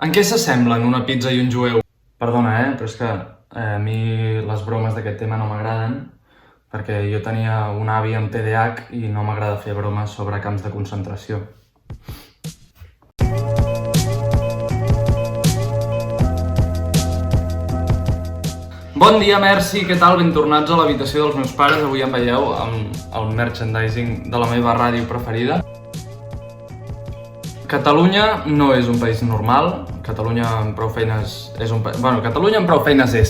En què s'assemblen una pizza i un jueu? Perdona, però és que a mi les bromes d'aquest tema no m'agraden perquè jo tenia un avi amb TDAH i no m'agrada fer bromes sobre camps de concentració. Bon dia, merci, què tal? Ben tornats a l'habitació dels meus pares. Avui em veieu amb el merchandising de la meva ràdio preferida. Catalunya no és un país normal. Catalunya amb prou feines és un país... Catalunya amb prou feines és.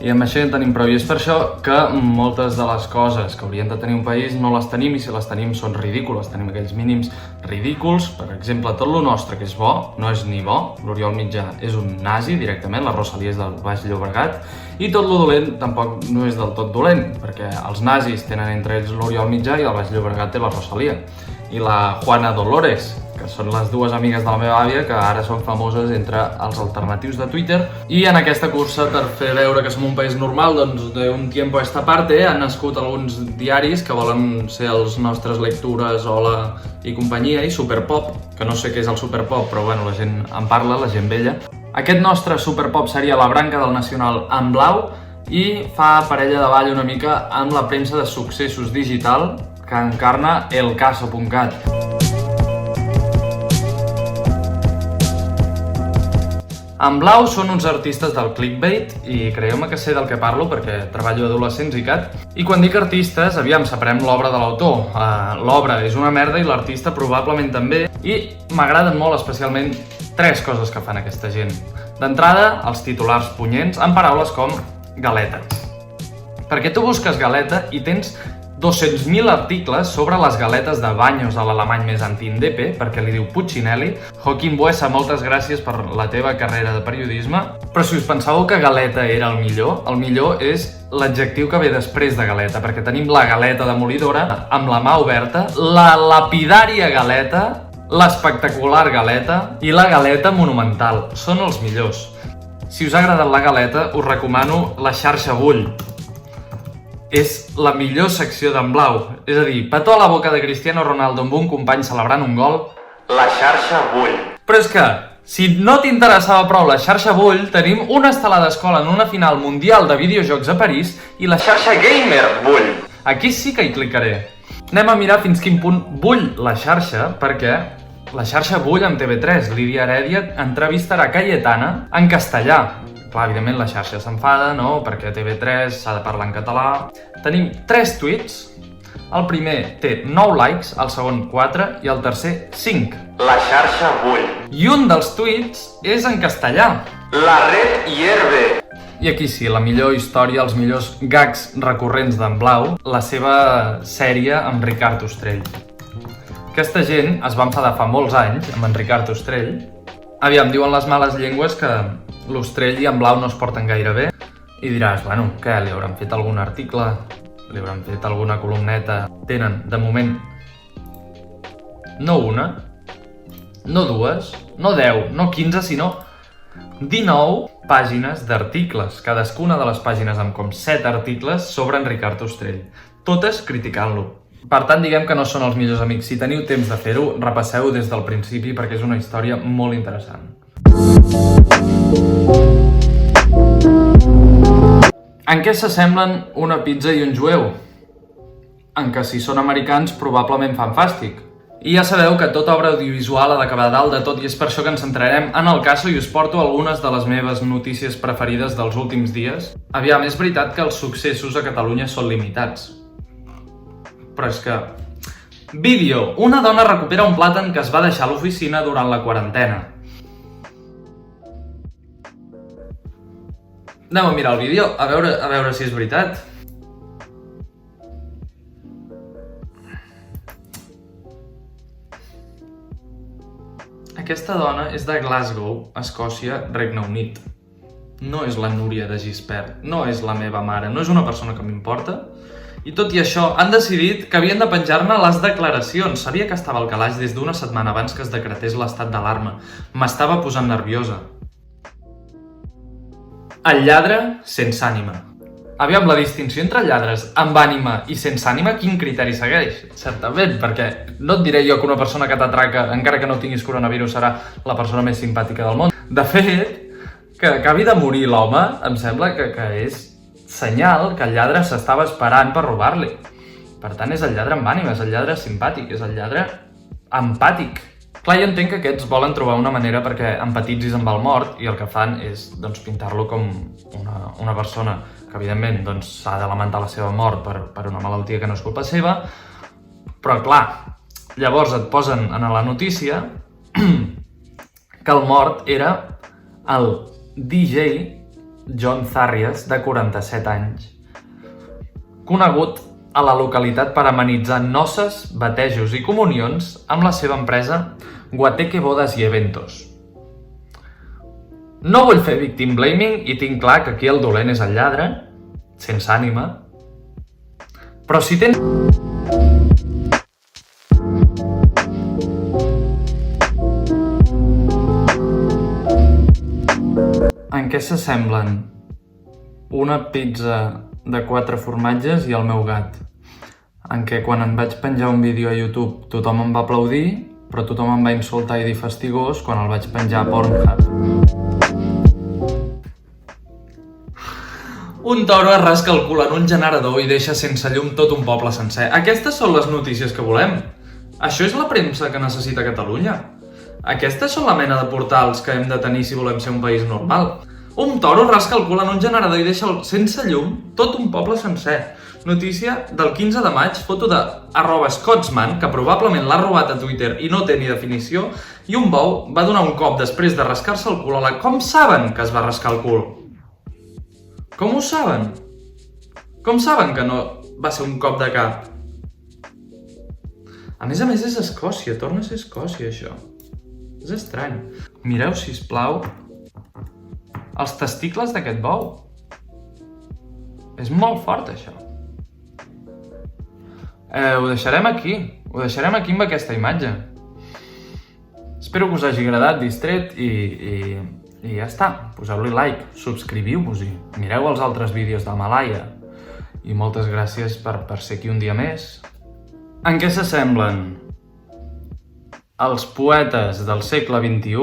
I amb això ja en tenim prou. I és per això que moltes de les coses que haurien de tenir un país no les tenim, i si les tenim són ridícules. Tenim aquells mínims ridículs. Per exemple, tot lo nostre que és bo no és ni bo. L'Oriol Mitjà és un nazi directament, la Rosalia és del Baix Llobregat. I tot lo dolent tampoc no és del tot dolent, perquè els nazis tenen entre ells l'Oriol Mitjà i el Baix Llobregat té la Rosalia. I la Juana Dolores, que són les dues amigues de la meva àvia, que ara són famoses entre els alternatius de Twitter. I en aquesta cursa, per fer veure que som un país normal, doncs d'un tiempo a esta parte han nascut alguns diaris que volen ser els nostres lectures, Hola i companyia, i Superpop, que no sé què és el Superpop, però bueno, la gent en parla, la gent vella. Aquest nostre Superpop seria la branca del Nacional en blau i fa parella de ball una mica amb la premsa de successos digital que encarna elcaso.cat. En blau són uns artistes del clickbait i creieu-me que sé del que parlo perquè treballo adolescents i cat. I quan dic artistes, aviam, separem l'obra de l'autor. L'obra és una merda i l'artista probablement també. I m'agraden molt especialment tres coses que fan aquesta gent. D'entrada, els titulars punyents amb paraules com galetes. Perquè tu busques galeta i tens 200.000 articles sobre les galetes de Baños a l'alemany més anti-indepe, perquè li diu Puccinelli. Joaquim Buesa, moltes gràcies per la teva carrera de periodisme. Però si us pensàveu que galeta era el millor és l'adjectiu que ve després de galeta, perquè tenim la galeta demolidora amb la mà oberta, la lapidària galeta, l'espectacular galeta i la galeta monumental. Són els millors. Si us ha agradat la galeta, us recomano la xarxa Bull. És la millor secció d'en blau. És a dir, petó a la boca de Cristiano Ronaldo amb un company celebrant un gol, la xarxa Bull. Però és que, si no t'interessava prou la xarxa Bull, tenim una estelada escola en una final mundial de videojocs a París i la xarxa Gamer Bull. Aquí sí que hi clicaré. Anem a mirar fins quin punt bull la xarxa, perquè la xarxa bull amb TV3. Lídia Heredia entrevistarà Cayetana en castellà. Clar, evidentment la xarxa s'enfada, no? Perquè TV3 s'ha de parlar en català. Tenim 3 tuits. El primer té 9 likes, el segon 4 i el tercer 5. La xarxa bull. I un dels tuits és en castellà. La red hierve. I aquí sí, la millor història, els millors gags recurrents d'en Blau, la seva sèrie amb Ricard Ostrell. Aquesta gent es va enfadar fa molts anys amb en Ricard Ostrell. Aviam, diuen les males llengües que l'Ostrell i en Blau no es porten gaire bé. I diràs, bueno, què, li hauran fet algun article? Li hauran fet alguna columneta? Tenen, de moment, no una, no dues, no 10, no 15, sinó 19 pàgines d'articles. Cadascuna de les pàgines amb com 7 articles sobre en Ricard Ostrell. Totes criticant-lo. Per tant, diguem que no són els millors amics. Si teniu temps de fer-ho, repasseu des del principi perquè és una història molt interessant. En què s'assemblen una pizza i un jueu? En que si són americans probablement fan fàstic. I ja sabeu que tota obra audiovisual ha d'acabar dalt de tot i és per això que ens centrarem en el cas i us porto algunes de les meves notícies preferides dels últims dies. Aviam, és veritat que els successos a Catalunya són limitats. Però és que... Vídeo. Una dona recupera un plàtan que es va deixar a l'oficina durant la quarantena. Anem a mirar el vídeo, a veure si és veritat. Aquesta dona és de Glasgow, Escòcia, Regne Unit. No és la Núria de Gispert, no és la meva mare, no és una persona que m'importa. I tot i això, han decidit que havien de penjar-me les declaracions. Sabia que estava al calaix des d'una setmana abans que es decretés l'estat d'alarma. M'estava posant nerviosa. El lladre sense ànima. Aviam, la distinció entre lladres amb ànima i sense ànima, quin criteri segueix? Certament, perquè no et diré jo que una persona que t'atraca, encara que no tinguis coronavirus, serà la persona més simpàtica del món. De fet, que acabi de morir l'home em sembla que és senyal que el lladre s'estava esperant per robar-li. Per tant, és el lladre amb ànima, és el lladre simpàtic, és el lladre empàtic. Clar, jo entenc que aquests volen trobar una manera perquè empatitzis amb el mort i el que fan és pintar-lo com una persona que, evidentment, s'ha de lamentar la seva mort per una malaltia que no és culpa seva, però, clar, llavors et posen en la notícia que el mort era el DJ John Zarrias, de 47 anys, conegut a la localitat per amenitzar noces, batejos i comunions amb la seva empresa Guateque Bodas i Eventos. No vull fer victim blaming i tinc clar que aquí el dolent és el lladre, sense ànima, però si tens... En què s'assemblen una pizza de 4 formatges i el meu gat? En què quan em vaig penjar un vídeo a YouTube tothom em va aplaudir, però tothom em va insultar i dir fastigós quan el vaig penjar a Pornhub. Un toro es rasca el cul en un generador i deixa sense llum tot un poble sencer. Aquestes són les notícies que volem. Això és la premsa que necessita Catalunya. Aquestes són la mena de portals que hem de tenir si volem ser un país normal. Un toro rasca el cul en un generador i deixa sense llum tot un poble sencer. Notícia del 15 de maig, foto de @Scotsman, que probablement l'ha robat a Twitter i no té ni definició, i un bou va donar un cop després de rascar-se el cul a la... Com saben que es va rascar el cul? Com ho saben? Com saben que no va ser un cop de cap? A més, és Escòcia, torna a ser Escòcia, això. És estrany. Mireu, sisplau, els testicles d'aquest bou. És molt fort, això. Ho deixarem aquí. Ho deixarem aquí amb aquesta imatge. Espero que us hagi agradat, distret, i ja està. Poseu-li like, subscriviu-vos-hi, mireu els altres vídeos del Malaia. I moltes gràcies per ser aquí un dia més. En què s'assemblen els poetes del segle XXI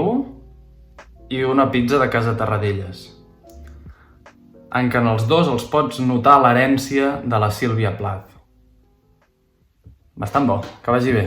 i una pizza de Casa Terradellas? En què en els dos els pots notar l'herència de la Sílvia Plath. Bastant bo, que vagi bé.